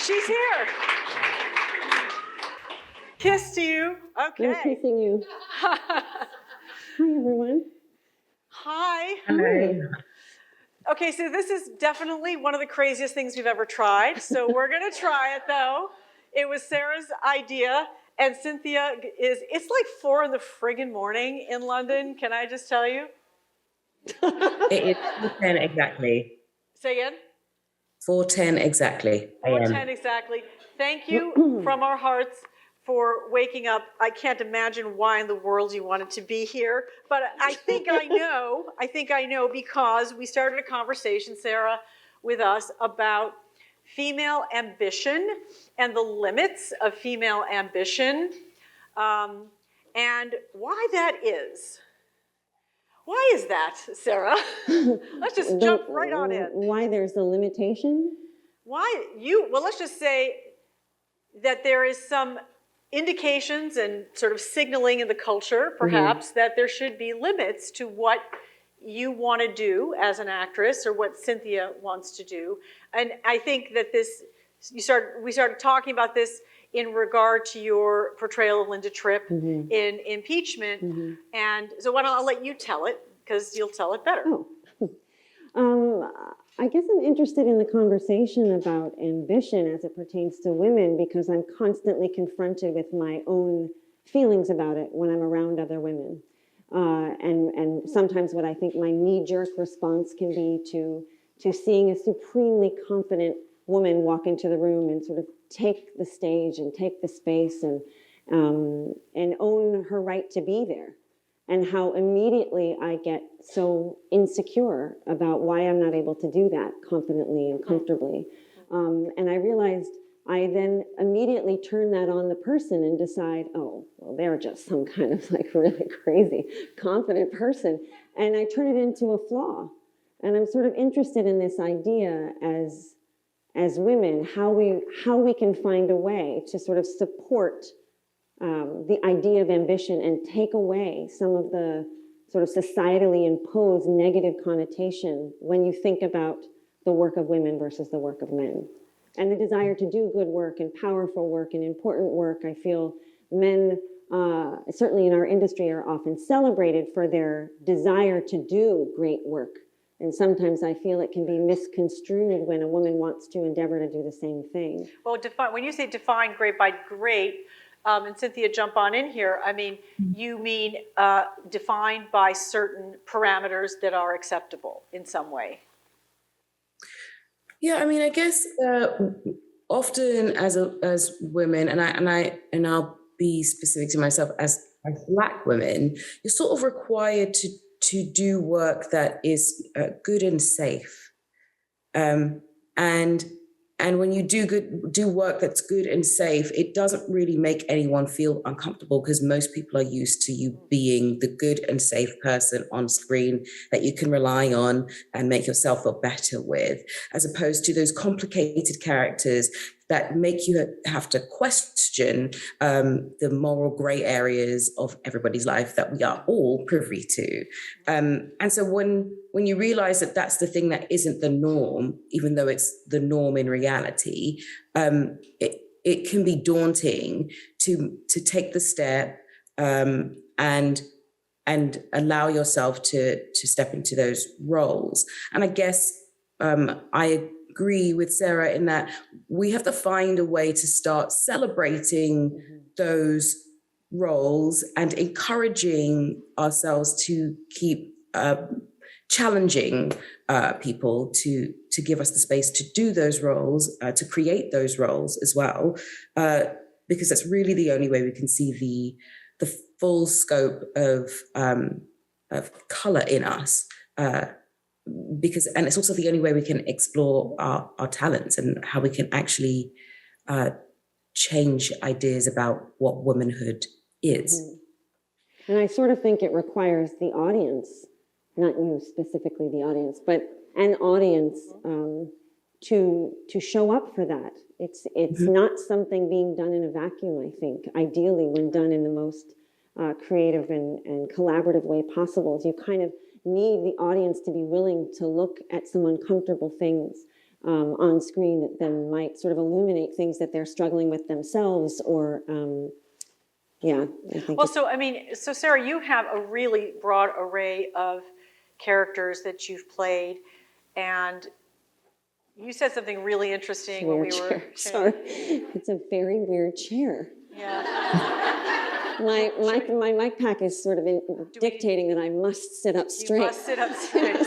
She's here. Kiss to you. Okay. I'm kissing you. Hi, everyone. Hi. Hello. Okay, so this is definitely one of the craziest things we've ever tried. So we're going to try it, though. It was Sarah's idea, and Cynthia it's like 4 in the friggin' morning in London, can I just tell you? It is 4:10 exactly. Say again? 4:10 exactly. 4:10 exactly. Thank you from our hearts for waking up. I can't imagine why in the world you wanted to be here, but I think I know because we started a conversation, Sarah, with us about female ambition and the limits of female ambition, and why that is. Why is that, Sarah? Let's just jump right on in. Why there's a limitation? Well, let's just say that there is some indications and sort of signaling in the culture, perhaps, that there should be limits to what you want to do as an actress or what Cynthia wants to do. And I think that we started talking about this in regard to your portrayal of Linda Tripp in Impeachment. And so I'll let you tell it, because you'll tell it better. I guess I'm interested in the conversation about ambition as it pertains to women, because I'm constantly confronted with my own feelings about it when I'm around other women. And sometimes what I think my knee-jerk response can be to seeing a supremely confident woman walk into the room and sort of take the stage and take the space and own her right to be there, and how immediately I get so insecure about why I'm not able to do that confidently and comfortably. And I realized I then immediately turn that on the person and decide, oh, well, they're just some kind of like really crazy, confident person. And I turn it into a flaw. And I'm sort of interested in this idea as women, how we can find a way to sort of support the idea of ambition and take away some of the sort of societally imposed negative connotation when you think about the work of women versus the work of men. And the desire to do good work and powerful work and important work. I feel men, certainly in our industry, are often celebrated for their desire to do great work. And sometimes I feel it can be misconstrued when a woman wants to endeavor to do the same thing. Well, when you say define great by great, and Cynthia, jump on in here, I mean, you mean defined by certain parameters that are acceptable in some way. Yeah, I mean, I guess often as women, and I'll be specific to myself as Black women, you're sort of required to do work that is good and safe, and when you do work that's good and safe, it doesn't really make anyone feel uncomfortable, because most people are used to you being the good and safe person on screen that you can rely on and make yourself feel better with, as opposed to those complicated characters that make you have to question the moral gray areas of everybody's life that we are all privy to. And so when you realize that that's the thing that isn't the norm, even though it's the norm in reality, it can be daunting to take the step and allow yourself to step into those roles. And I guess I agree with Sarah in that we have to find a way to start celebrating those roles and encouraging ourselves to keep challenging people to give us the space to do those roles, to create those roles as well, because that's really the only way we can see the full scope of color in us. And it's also the only way we can explore our talents and how we can actually change ideas about what womanhood is. And I sort of think it requires the audience, not you specifically the audience, but an audience to show up for that. It's not something being done in a vacuum, I think. Ideally, when done in the most creative and collaborative way possible, you kind of need the audience to be willing to look at some uncomfortable things on screen that then might sort of illuminate things that they're struggling with themselves, or yeah, I think. Well, so Sarah, you have a really broad array of characters that you've played, and you said something really interesting when we were. Sorry, it's a very weird chair. Yeah. My mic pack is sort of dictating that I must sit up straight. You must sit up straight.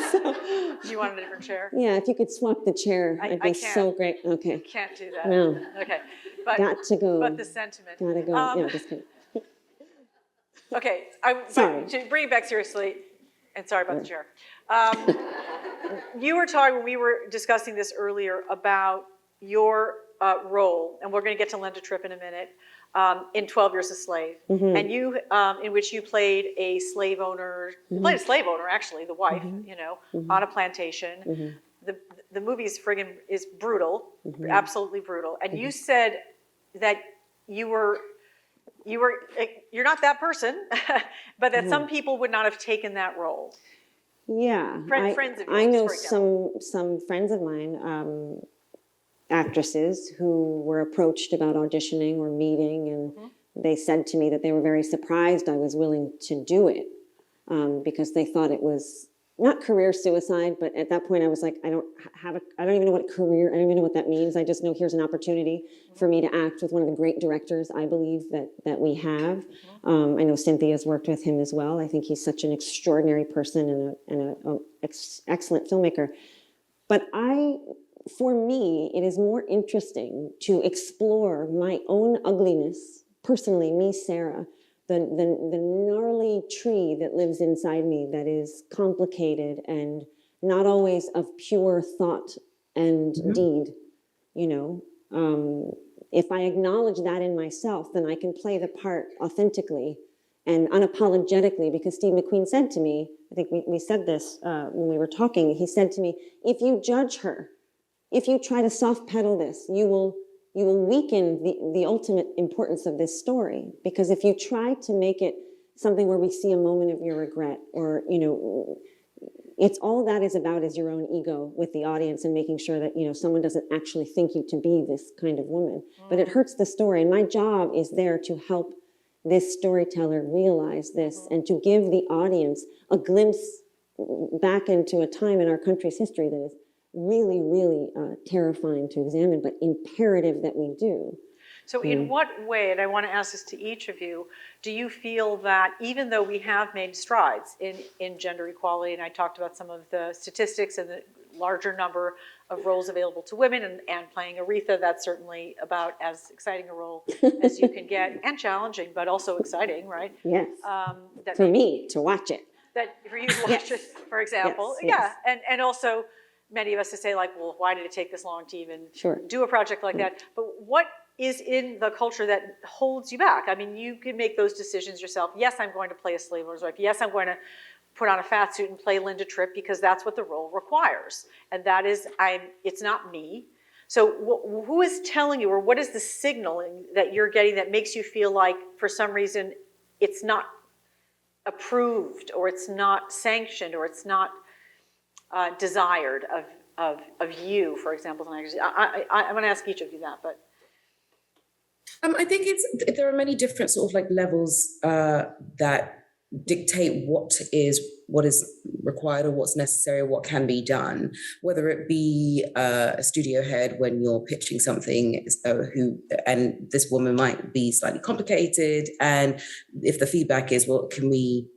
Do you want a different chair? Yeah, if you could swap the chair, I'd be so great. Okay. Can't do that. No. Okay. But, got to go. But the sentiment. Gotta go. Yeah, just kidding. Okay. Sorry. To bring it back seriously, and sorry about the chair. You were talking, when we were discussing this earlier, about your role, and we're going to get to Linda Tripp in a minute, in 12 Years a Slave, and you, in which you played a slave owner, you played a slave owner, actually, the wife, on a plantation. The movie is brutal, absolutely brutal. And you said that you're not that person, but that some people would not have taken that role. Yeah, Friends of yours, I know for example. some friends of mine, actresses, who were approached about auditioning or meeting, and they said to me that they were very surprised I was willing to do it, because they thought it was not career suicide, but at that point I was like, I don't even know what career, I don't even know what that means. I just know here's an opportunity for me to act with one of the great directors I believe that we have. I know Cynthia's worked with him as well. I think he's such an extraordinary person and an excellent filmmaker. But for me, it is more interesting to explore my own ugliness, personally, me, Sarah, the gnarly tree that lives inside me that is complicated and not always of pure thought and deed, If I acknowledge that in myself, then I can play the part authentically and unapologetically, because Steve McQueen said to me, I think we said this when we were talking, he said to me, if you judge her, if you try to soft pedal this, you will weaken the ultimate importance of this story. Because if you try to make it something where we see a moment of your regret, or, it's all that is about is your own ego with the audience and making sure that, someone doesn't actually think you to be this kind of woman. But it hurts the story. And my job is there to help this storyteller realize this and to give the audience a glimpse back into a time in our country's history that is really, really terrifying to examine, but imperative that we do. So in what way, and I want to ask this to each of you, do you feel that even though we have made strides in gender equality, and I talked about some of the statistics and the larger number of roles available to women, and playing Aretha, that's certainly about as exciting a role as you can get, and challenging, but also exciting, right? Yes, for me to watch it. That for you to watch it, for example. Yes. Yeah, and also many of us to say like, well, why did it take this long to even do a project like that? But what is in the culture that holds you back? I mean, you can make those decisions yourself. Yes, I'm going to play a slave owner's wife. Yes, I'm going to put on a fat suit and play Linda Tripp because that's what the role requires. And that is, it's not me. So who is telling you, or what is the signaling that you're getting that makes you feel like for some reason it's not approved, or it's not sanctioned, or it's not desired of you, for example? I'm going to ask each of you that, but. I think there are many different sort of like levels that dictate what is required or what's necessary or what can be done, whether it be a studio head when you're pitching something and this woman might be slightly complicated, and if the feedback is, well, can we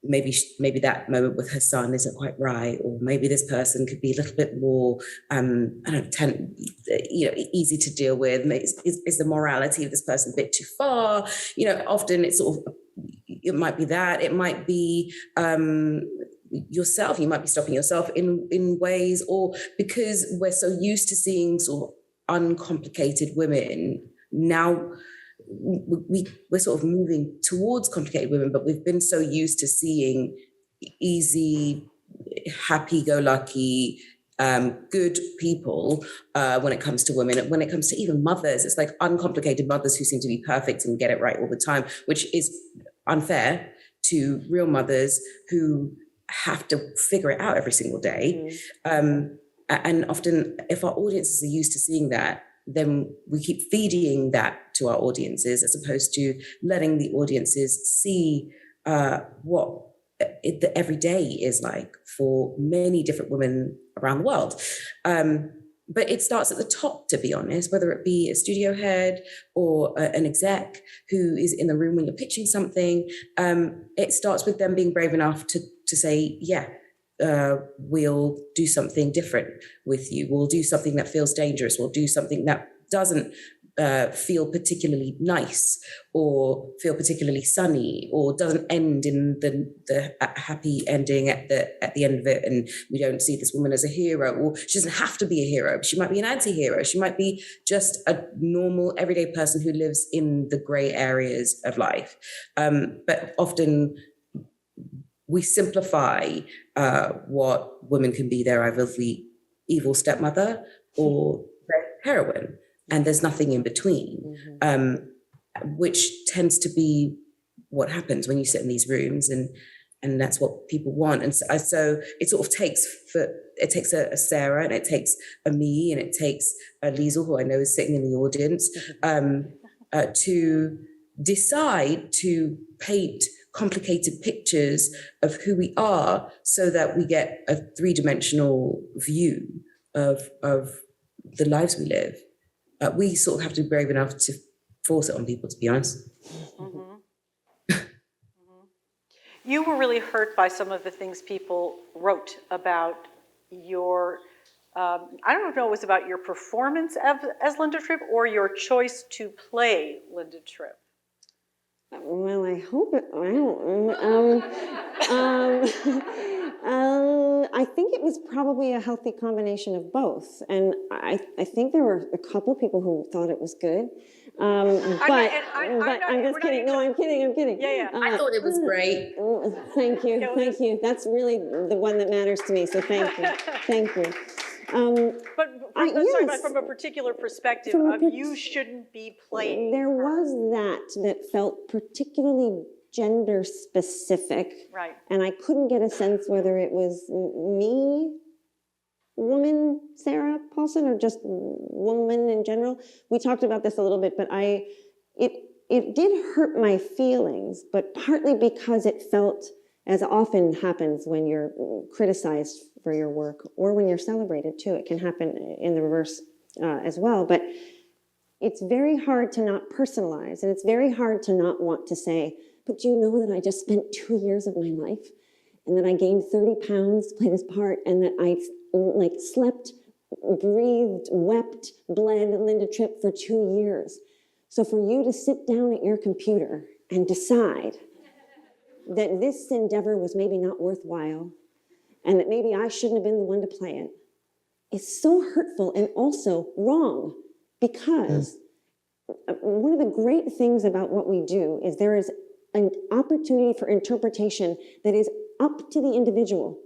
maybe that moment with her son isn't quite right, or maybe this person could be a little bit more, easy to deal with. Is the morality of this person a bit too far? Often it's sort of, it might be that, it might be yourself. You might be stopping yourself in ways, or because we're so used to seeing sort of uncomplicated women now. We're sort of moving towards complicated women, but we've been so used to seeing easy, happy-go-lucky, good people when it comes to women. When it comes to even mothers, it's like uncomplicated mothers who seem to be perfect and get it right all the time, which is unfair to real mothers who have to figure it out every single day. And often, if our audiences are used to seeing that, then we keep feeding that to our audiences as opposed to letting the audiences see what the everyday is like for many different women around the world. But it starts at the top, to be honest, whether it be a studio head or an exec who is in the room when you're pitching something. It starts with them being brave enough to say, yeah, we'll do something different with you. We'll do something that feels dangerous. We'll do something that doesn't feel particularly nice or feel particularly sunny or doesn't end in the happy ending at the end of it, and we don't see this woman as a hero. Or she doesn't have to be a hero. She might be an anti-hero. She might be just a normal everyday person who lives in the gray areas of life. But often we simplify what women can be. They're either the evil stepmother or the heroine, and there's nothing in between, which tends to be what happens when you sit in these rooms, and that's what people want. And so it sort of takes a Sarah, and it takes a me, and it takes a Liesl, who I know is sitting in the audience, to decide to paint complicated pictures of who we are so that we get a three-dimensional view of the lives we live. We sort of have to be brave enough to force it on people, to be honest. You were really hurt by some of the things people wrote about your, I don't know if it was about your performance as Linda Tripp or your choice to play Linda Tripp. Well, I hope it, I think it was probably a healthy combination of both. And I think there were a couple people who thought it was good. I'm just kidding. No, I'm kidding. Yeah. I thought it was great. Thank you. That's really the one that matters to me, so thank you. But from a particular perspective of you shouldn't be playing. There was that felt particularly gender specific. Right. And I couldn't get a sense whether it was me, woman, Sarah Paulson, or just woman in general. We talked about this a little bit, but it did hurt my feelings, but partly because it felt, as often happens when you're criticized for your work or when you're celebrated too. It can happen in the reverse as well. But it's very hard to not personalize, and it's very hard to not want to say, but do you know that I just spent 2 years of my life and that I gained 30 pounds to play this part, and that I slept, breathed, wept, bled Linda Tripp for 2 years. So for you to sit down at your computer and decide that this endeavor was maybe not worthwhile and that maybe I shouldn't have been the one to play it, is so hurtful and also wrong, because one of the great things about what we do is there is an opportunity for interpretation that is up to the individual.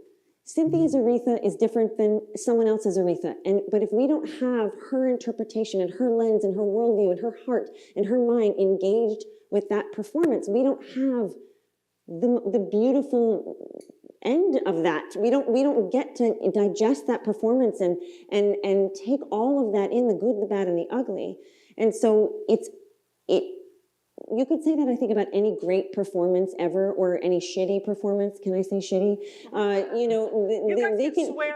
Cynthia's Aretha is different than someone else's Aretha, but if we don't have her interpretation and her lens and her worldview and her heart and her mind engaged with that performance, we don't have the beautiful end of that. We don't get to digest that performance and take all of that in, the good, the bad, and the ugly. And so you could say that, I think, about any great performance ever, or any shitty performance. Can I say shitty?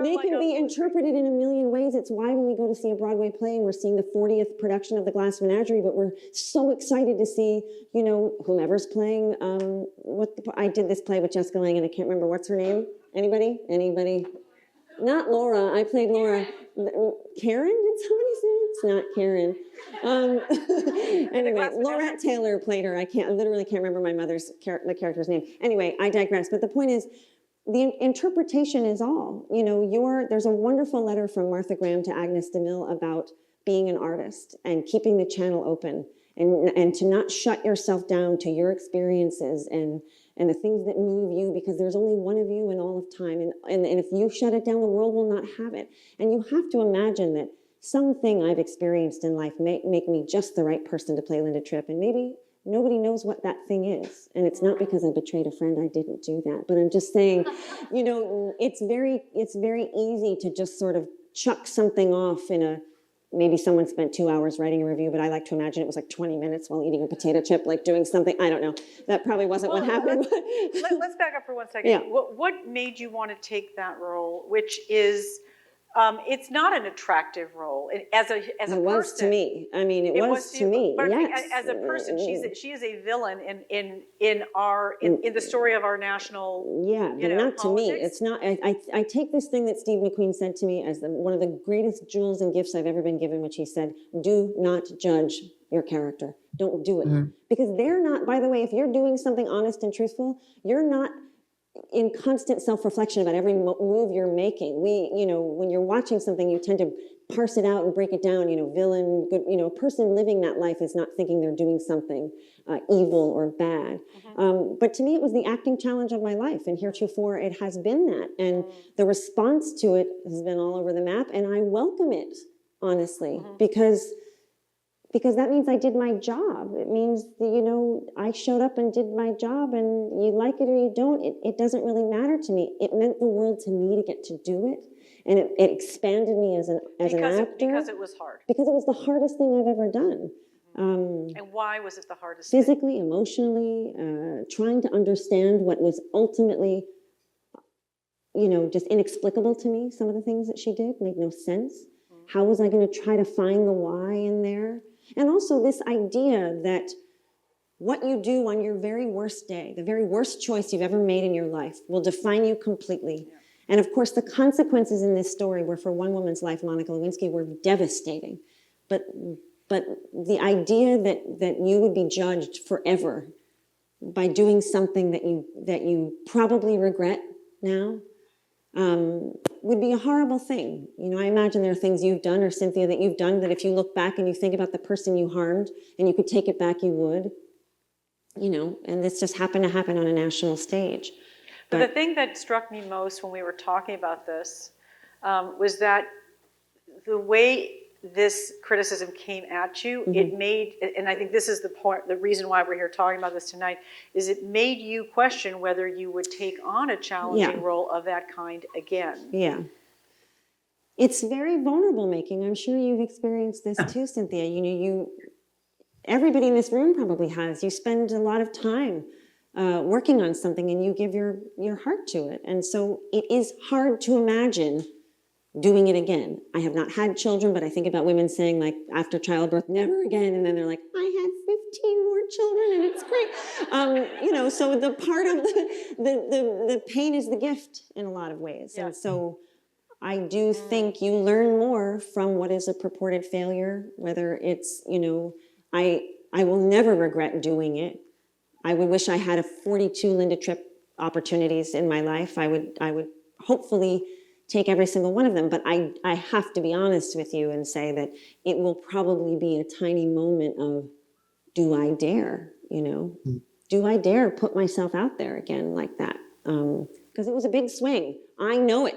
They can be interpreted in a million ways. It's why when we go to see a Broadway play and we're seeing the 40th production of The Glass Menagerie, but we're so excited to see, whomever's playing. I did this play with Jessica Lange, and I can't remember what's her name. Anybody? Not Laura. I played Laura. Karen? Did somebody say it's not Karen? Anyway, Laurette Taylor played her. I literally can't remember my mother's the character's name. Anyway, I digress. But the point is, the interpretation is all. There's a wonderful letter from Martha Graham to Agnes DeMille about being an artist and keeping the channel open, and to not shut yourself down to your experiences and the things that move you, because there's only one of you in all of time. And if you shut it down, the world will not have it. And you have to imagine that something I've experienced in life may make me just the right person to play Linda Tripp. And maybe nobody knows what that thing is. And it's not because I betrayed a friend. I didn't do that. But I'm just saying, it's very easy to just sort of chuck something off maybe someone spent 2 hours writing a review, but I like to imagine it was like 20 minutes while eating a potato chip, like doing something. I don't know. That probably wasn't what happened. Let's back up for 1 second. Yeah. What made you want to take that role, which is, it's not an attractive role as a person. It was to me. I mean, it was to me. But yes. as a person, she is a villain in the story of our national. Yeah, but not to me. politics. It's not. I take this thing that Steve McQueen said to me as one of the greatest jewels and gifts I've ever been given, which he said, "Do not judge your character. Don't do it because they're not." By the way, if you're doing something honest and truthful, you're not in constant self-reflection about every move you're making. When you're watching something, you tend to parse it out and break it down, villain, good, a person living that life is not thinking they're doing something evil or bad. But to me, it was the acting challenge of my life, and heretofore it has been that. And the response to it has been all over the map, and I welcome it, honestly, because that means I did my job. It means that, I showed up and did my job, and you like it or you don't, it doesn't really matter to me. It meant the world to me to get to do it, and it expanded me as an actor. Because it was hard. Because it was the hardest thing I've ever done. And why was it the hardest thing? Physically, emotionally, trying to understand what was ultimately, just inexplicable to me. Some of the things that she did made no sense. How was I going to try to find the why in there? And also this idea that what you do on your very worst day, the very worst choice you've ever made in your life, will define you completely. Yeah. And of course, the consequences in this story were, for one woman's life, Monica Lewinsky, were devastating. But the idea that you would be judged forever by doing something that you probably regret now would be a horrible thing. I imagine there are things you've done, or Cynthia, that you've done, that if you look back and you think about the person you harmed and you could take it back, you would. And this just happened to happen on a national stage. But the thing that struck me most when we were talking about this was that the way this criticism came at you, it made, and I think this is the reason why we're here talking about this tonight, is it made you question whether you would take on a challenging role of that kind again. Yeah. It's very vulnerable making. I'm sure you've experienced this too, Cynthia. Everybody in this room probably has. You spend a lot of time working on something and you give your heart to it. And so it is hard to imagine doing it again. I have not had children, but I think about women saying, like, after childbirth, never again. And then they're like, I had 15 more children and it's great. So the part of the pain is the gift in a lot of ways. Yeah. And so I do think you learn more from what is a purported failure, whether it's, I will never regret doing it. I would wish I had a 42 Linda Tripp opportunities in my life. I would hopefully take every single one of them, but I have to be honest with you and say that it will probably be a tiny moment of, do I dare, do I dare put myself out there again like that? Because it was a big swing. I know it,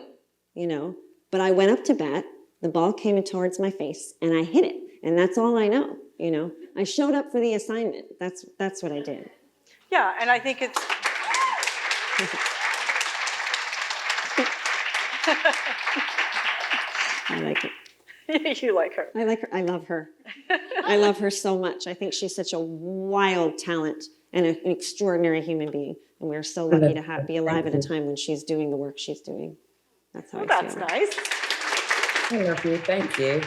but I went up to bat, the ball came towards my face and I hit it. And that's all I know, I showed up for the assignment. That's what I did. Yeah, and I think it's... I like it. You like her. I like her. I love her. I love her so much. I think she's such a wild talent and an extraordinary human being. And we're so lucky to be alive at a time when she's doing the work she's doing. That's how I feel. That's nice. I love you. Thank you.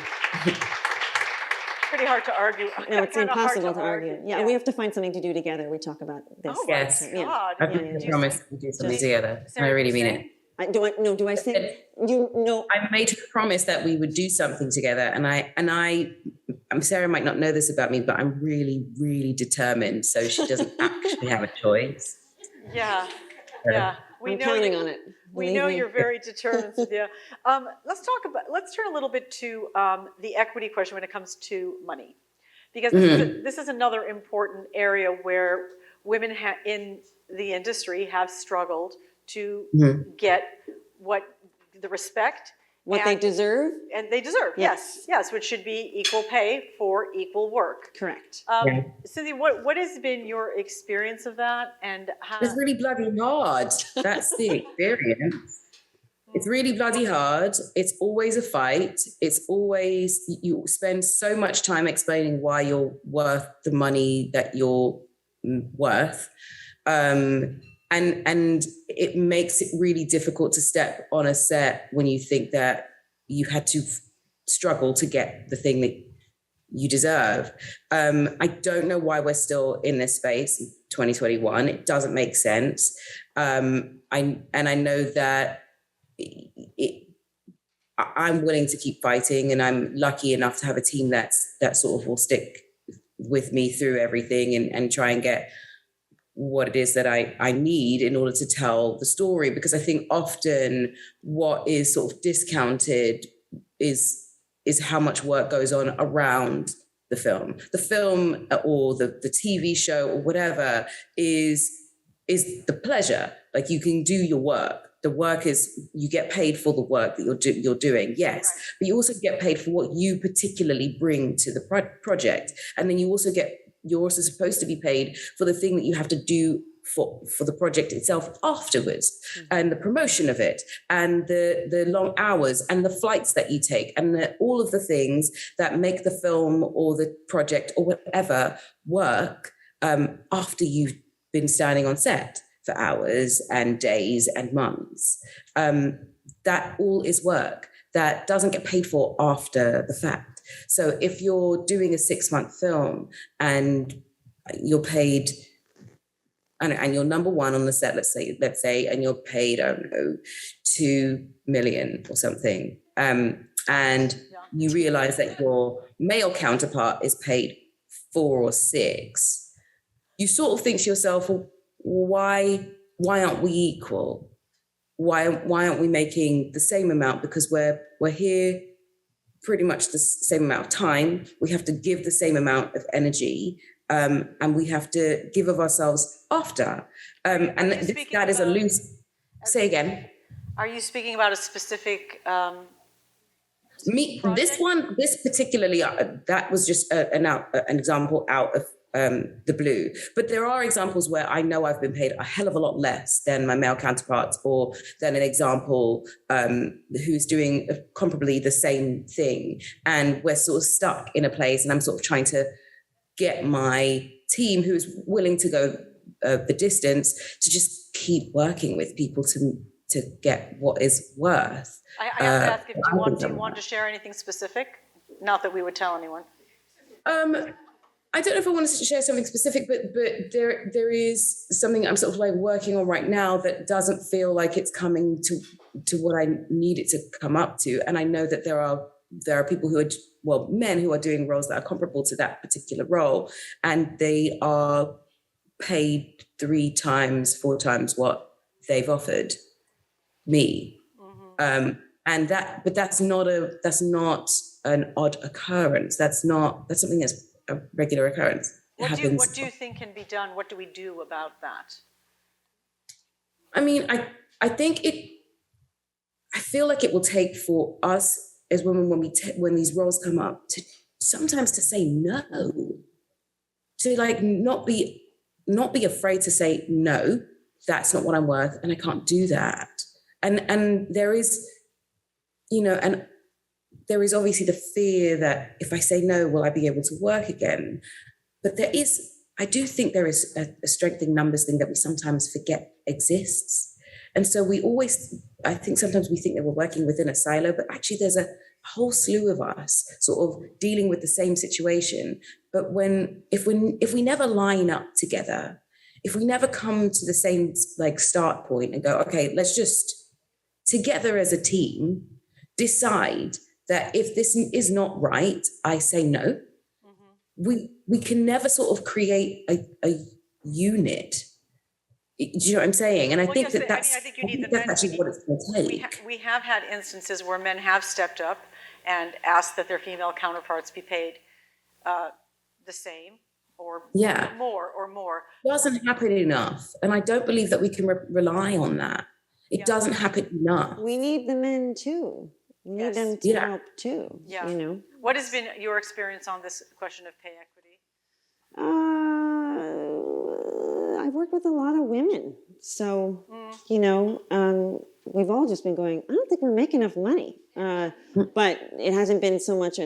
Pretty hard to argue. No, it's impossible to argue. Yeah, we have to find something to do together. We talk about this. Oh, yes. God. I promise to do something together. I really mean it. Do I say you know? I made a promise that we would do something together, and Sarah might not know this about me, but I'm really, really determined. So she doesn't actually have a choice. Yeah. I'm counting on it. We know you're very determined, Cynthia. Let's turn a little bit to the equity question when it comes to money, because this is another important area where women in the industry have struggled to get the respect what they deserve, and they deserve. Yes, which should be equal pay for equal work. Correct. Cynthia, what has been your experience of that, and how? It's really bloody hard. That's the experience. It's really bloody hard. It's always a fight. It's always, you spend so much time explaining why you're worth the money that you're worth. And it makes it really difficult to step on a set when you think that you had to struggle to get the thing that you deserve. I don't know why we're still in this space in 2021. It doesn't make sense. I know that I'm willing to keep fighting, and I'm lucky enough to have a team that sort of will stick with me through everything and try and get what it is that I need in order to tell the story. Because I think often what is sort of discounted is how much work goes on around the film. The film or the TV show or whatever is the pleasure. Like, you can do your work. The work is, you get paid for the work that you're doing, yes. Right. But you also get paid for what you particularly bring to the project. And then you're also supposed to be paid for the thing that you have to do for the project itself afterwards, and the promotion of it, and the long hours and the flights that you take, and all of the things that make the film or the project or whatever work after you've been standing on set for hours and days and months. That all is work that doesn't get paid for after the fact. So if you're doing a 6-month film and you're paid, and you're number one on the set, let's say, and you're paid, I don't know, 2 million or something, and you realize that your male counterpart is paid 4 or 6, you sort of think to yourself, well, why aren't we equal? Why aren't we making the same amount? Because we're here pretty much the same amount of time. We have to give the same amount of energy, and we have to give of ourselves after. And that is a loose. Say again. Are you speaking about a specific? This particularly, that was just an example out of the blue. But there are examples where I know I've been paid a hell of a lot less than my male counterparts, or than an example who's doing comparably the same thing, and we're sort of stuck in a place, and I'm sort of trying to get my team, who is willing to go the distance, to just keep working with people to get what is worth. I have to ask, do you want to share anything specific? Not that we would tell anyone. I don't know if I want to share something specific, but there is something I'm sort of like working on right now that doesn't feel like it's coming to what I need it to come up to. And I know that there are people who are, men who are doing roles that are comparable to that particular role, and they are paid 3 times, 4 times what they've offered me. Mm-hmm. But that's not an odd occurrence. That's something that's a regular occurrence. What do you think can be done? What do we do about that? I mean, I think I feel like it will take for us as women, when these roles come up, to sometimes to say no, to like not be afraid to say no, that's not what I'm worth, and I can't do that. And there is, and there is obviously the fear that if I say no, will I be able to work again? But I do think there is a strength in numbers thing that we sometimes forget exists. And so I think sometimes we think that we're working within a silo, but actually there's a whole slew of us sort of dealing with the same situation. But if we never line up together, if we never come to the same like start point and go, okay, let's just together as a team decide that if this is not right, I say no. Mm-hmm. We can never sort of create a unit. Do you know what I'm saying? And I think that's actually what it's going to take. We have had instances where men have stepped up and asked that their female counterparts be paid the same or more. It doesn't happen enough. And I don't believe that we can rely on that. It doesn't happen enough. We need the men too. We need them to help too. Yeah. What has been your experience on this question of pay equity? I I've worked with a lot of women. So, we've all just been going, I don't think we're making enough money. But it hasn't been so much.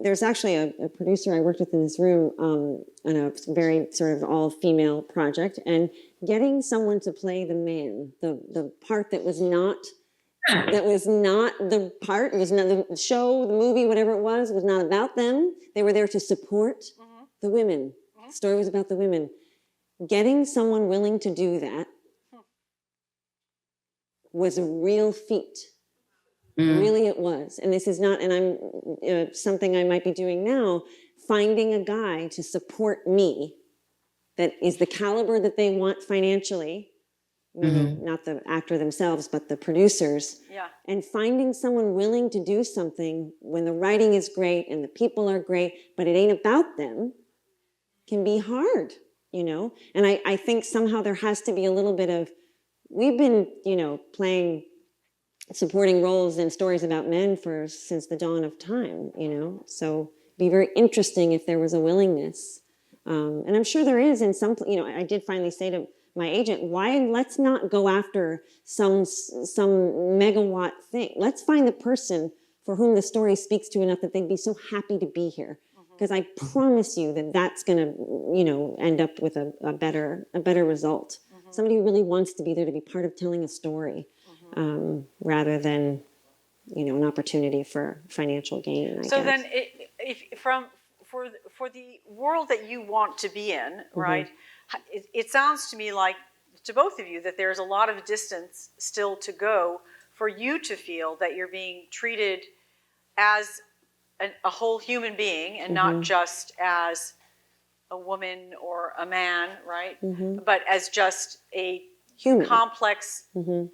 There's actually a producer I worked with in this room on a very sort of all-female project, and getting someone to play the man, the part that was not the part, it was not the show, the movie, whatever it was not about them. They were there to support the women. The story was about the women. Getting someone willing to do that was a real feat. Really it was. And this is not, and I'm something I might be doing now, finding a guy to support me that is the caliber that they want financially, meaning not the actor themselves, but the producers. Yeah. And finding someone willing to do something when the writing is great and the people are great, but it ain't about them, can be hard, And I think somehow there has to be a little bit of, we've been, playing supporting roles in stories about men since the dawn of time, So it'd be very interesting if there was a willingness. And I'm sure there is in some, I did finally say to my agent, let's not go after some megawatt thing. Let's find the person for whom the story speaks to enough that they'd be so happy to be here. Because I promise you that that's going to, end up with a better result. Somebody who really wants to be there to be part of telling a story, rather than, an opportunity for financial gain. I guess. Then, for the world that you want to be in, right? It sounds to me like, to both of you, that there's a lot of distance still to go for you to feel that you're being treated as a whole human being and not just as a woman or a man, right? But as just a human, complex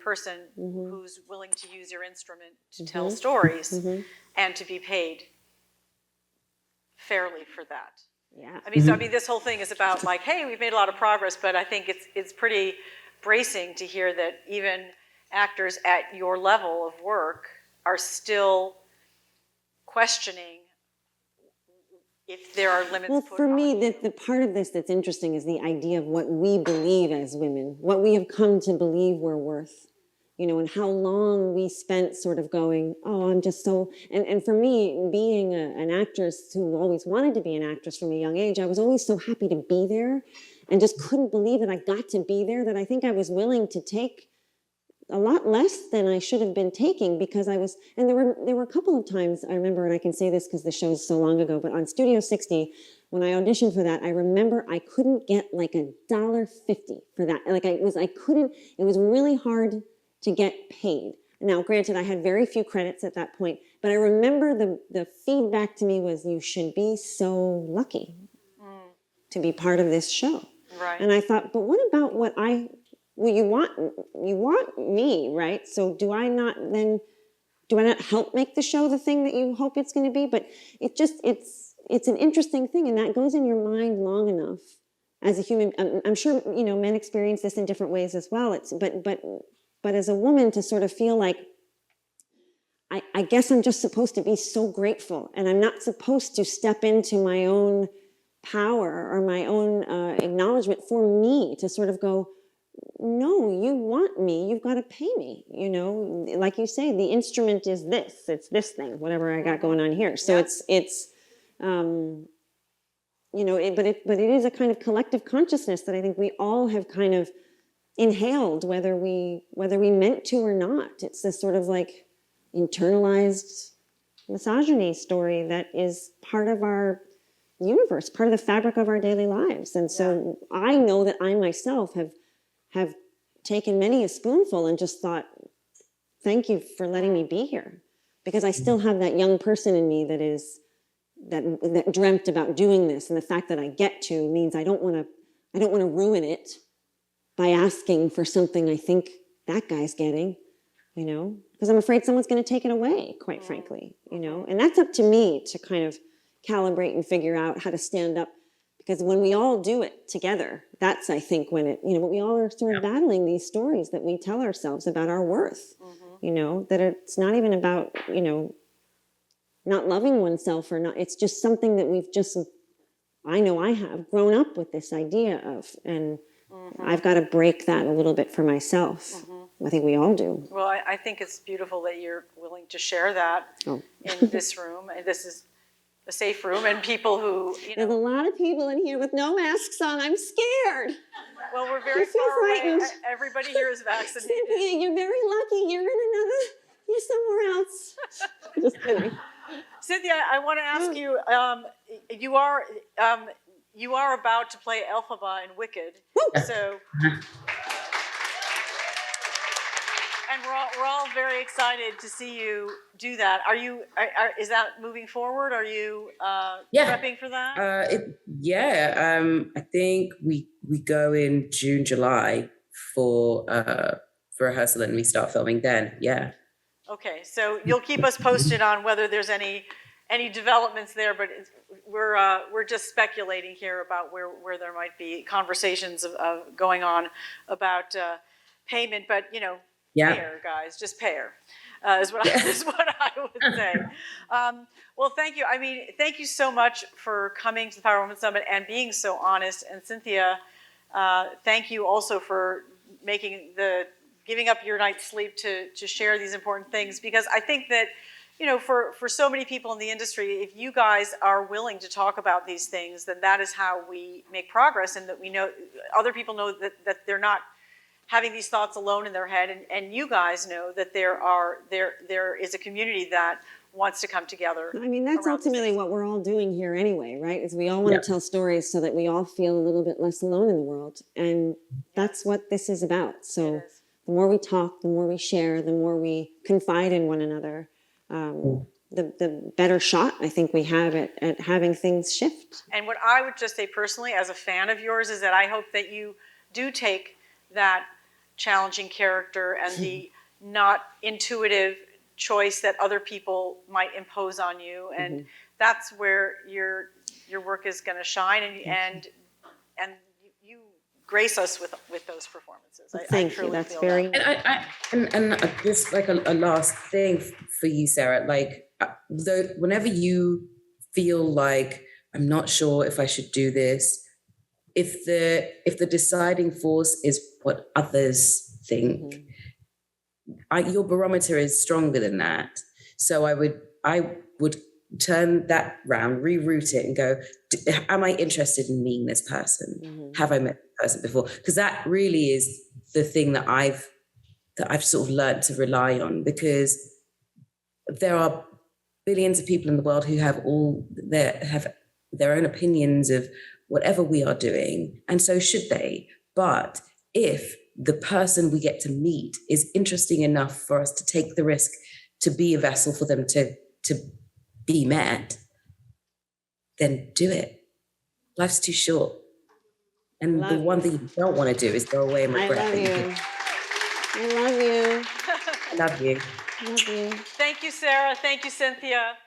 person who's willing to use your instrument to tell stories and to be paid fairly for that. Yeah. This whole thing is about like, hey, we've made a lot of progress, but I think it's pretty bracing to hear that even actors at your level of work are still questioning if there are limits. Well, for me, the part of this that's interesting is the idea of what we believe as women, what we have come to believe we're worth, and how long we spent sort of going, oh, I'm just so, and for me, being an actress who always wanted to be an actress from a young age, I was always so happy to be there and just couldn't believe that I got to be there, that I think I was willing to take a lot less than I should have been taking, because I was, and there were a couple of times I remember, and I can say this because the show's so long ago, but on Studio 60, when I auditioned for that, I remember I couldn't get like $1.50 for that. Like it was really hard to get paid. Now, granted, I had very few credits at that point, but I remember the feedback to me was, you should be so lucky to be part of this show. Right. And I thought, but what about you want me, right? So do I not help make the show the thing that you hope it's going to be? But it's an interesting thing, and that goes in your mind long enough as a human. I'm sure, men experience this in different ways as well. But as a woman, to sort of feel like, I guess I'm just supposed to be so grateful, and I'm not supposed to step into my own power or my own acknowledgement for me to sort of go, no, you want me, you've got to pay me, like you say, the instrument is this, it's this thing, whatever I got going on here. So but it is a kind of collective consciousness that I think we all have kind of inhaled, whether we meant to or not. It's this sort of like internalized misogyny story that is part of our universe, part of the fabric of our daily lives. And so I know that I myself have taken many a spoonful and just thought, thank you for letting me be here. Because I still have that young person in me that dreamt about doing this. And the fact that I get to means I don't want to ruin it by asking for something I think that guy's getting, because I'm afraid someone's going to take it away, quite frankly, and that's up to me to kind of calibrate and figure out how to stand up. Because when we all do it together, that's, I think, when it, we all are sort of battling these stories that we tell ourselves about our worth, that it's not even about, not loving oneself or not. It's just something that I know I have grown up with this idea of, and I've got to break that a little bit for myself. I think we all do. Well, I think it's beautiful that you're willing to share that Oh. in this room. And this is a safe room, and people who, There's a lot of people in here with no masks on. I'm scared. well, we're very I feel far away. frightened. Everybody here is vaccinated. Cynthia, you're very lucky. You're somewhere else. Just kidding. Cynthia, I want to ask you, you are about to play Elphaba in Wicked, so, and we're all very excited to see you do that. Is that moving forward? Are you prepping for that? I think we go in June, July for rehearsal, and we start filming then. Yeah. Okay, so you'll keep us posted on whether there's any developments there, but we're just speculating here about where there might be conversations of going on about payment, but pay her, guys, just pay her, is what I would say. Well, thank you. I mean, thank you so much for coming to the Power Women Summit and being so honest. And Cynthia, thank you also for giving up your night's sleep to share these important things, because I think that, for so many people in the industry, if you guys are willing to talk about these things, then that is how we make progress, and that we know other people know that they're not having these thoughts alone in their head, and you guys know that there is a community that wants to come together. I mean, that's ultimately what we're all doing here anyway, right? Is we all want to tell stories so that we all feel a little bit less alone in the world. And that's what this is about. So the more we talk, the more we share, the more we confide in one another, the better shot I think we have at having things shift. And what I would just say personally, as a fan of yours, is that I hope that you do take that challenging character and the not intuitive choice that other people might impose on you, and that's where your work is going to shine, and you grace us with those performances. Thank you. That's very. And just like a last thing for you, Sarah. Like, whenever you feel like I'm not sure if I should do this, if the deciding force is what others think, your barometer is stronger than that. So I would turn that round, reroute it, and go, am I interested in meeting this person? Have I met this person before? Because that really is the thing that I've sort of learned to rely on, because there are billions of people in the world who have their own opinions of whatever we are doing, and so should they. But if the person we get to meet is interesting enough for us to take the risk to be a vessel for them to be met, then do it. Life's too short. And the one thing you don't want to do is go away and regret it. I love you. I love you. Love you. Thank you, Sarah. Thank you, Cynthia.